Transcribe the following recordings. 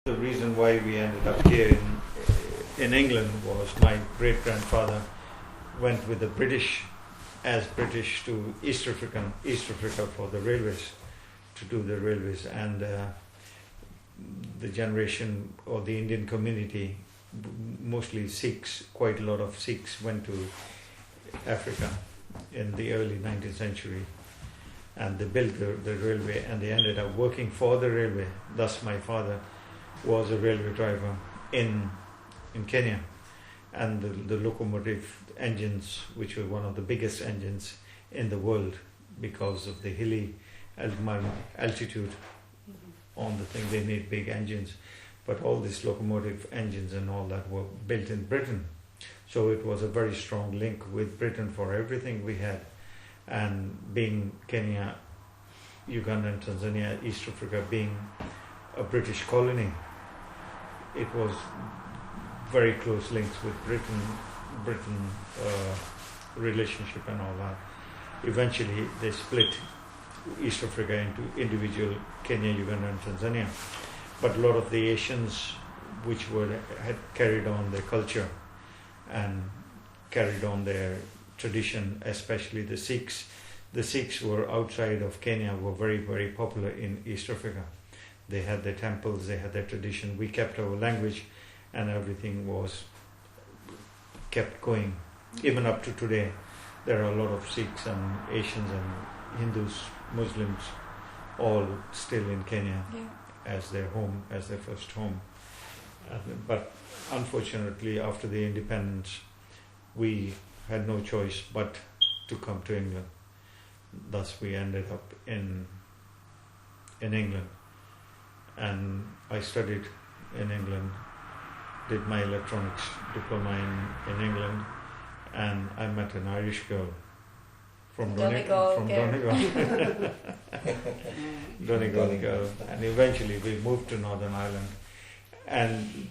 The reason why we ended up here in England was my great-grandfather went with the British to East Africa for the railways, to do the railways, and the generation or the Indian community, mostly Sikhs, quite a lot of Sikhs went to Africa in the early 19th century, and they built the railway, and they ended up working for the railway. Thus my father was a railway driver in Kenya, and the locomotive engines, which were one of the biggest engines in the world because of the hilly altitude on the thing, they need big engines, but all these locomotive engines and all that were built in Britain. So it was a very strong link with Britain for everything we had. And being Kenya, Uganda and Tanzania, East Africa being a British colony, it was very close links with Britain relationship and all that. Eventually they split East Africa into individual Kenya, Uganda and Tanzania. But a lot of the Asians which had carried on their culture and carried on their tradition, especially the Sikhs. The Sikhs were outside of Kenya, were very, very popular in East Africa. They had their temples, they had their tradition. We kept our language, and everything was kept going. Even up to today, there are a lot of Sikhs and Asians and Hindus, Muslims, all still in Kenya as their home, as their first home. But unfortunately, after the independence, we had no choice but to come to England. Thus, we ended up in England, and I studied in England, did my electronics diploma in England, and I met an Irish girl from Donegal, Donegal girl, and eventually we moved to Northern Ireland. And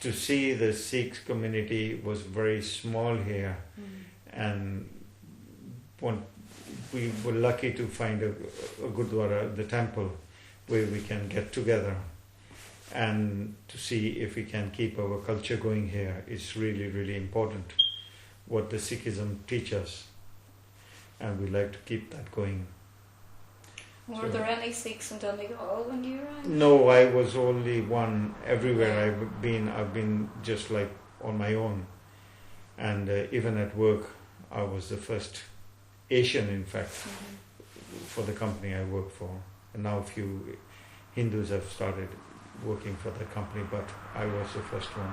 to see the Sikh community was very small here, and we were lucky to find a Gurdwara, the temple, where we can get together and to see if we can keep our culture going here. It's really, really important what the Sikhism teaches us, and we like to keep that going. Were there any Sikhs in Donegal when you arrived? No, I was only one. Everywhere I've been just like on my own, and even at work I was the first Asian, in fact, for the company I work for. And now a few Hindus have started working for the company, but I was the first one.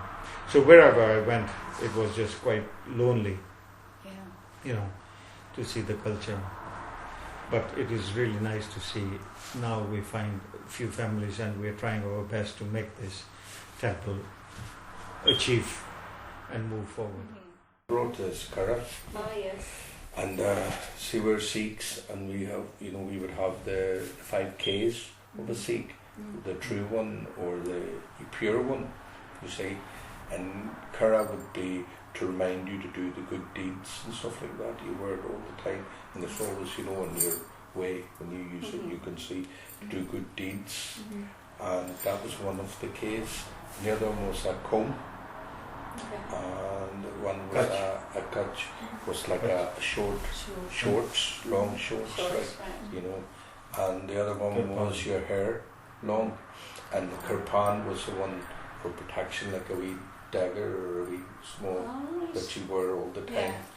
So wherever I went, it was just quite lonely, to see the culture. But it is really nice to see now we find a few families, and we're trying our best to make this temple achieve and move forward. Wrote this Kara. Oh yes. And see, we're Sikhs, and we have, we would have the 5 Ks of a Sikh, the true one or the pure one, you see. And Kara would be to remind you to do the good deeds and stuff like that. You wear it all the time, and there's always, in your way when you use it, you can see to do good deeds. And that was one of the Ks. The other one was a comb. And one was a kutch, was like a shorts, long shorts, like, And the other one was your hair long, and the kirpan was the one for protection, like a wee dagger or a wee small that you wear all the time.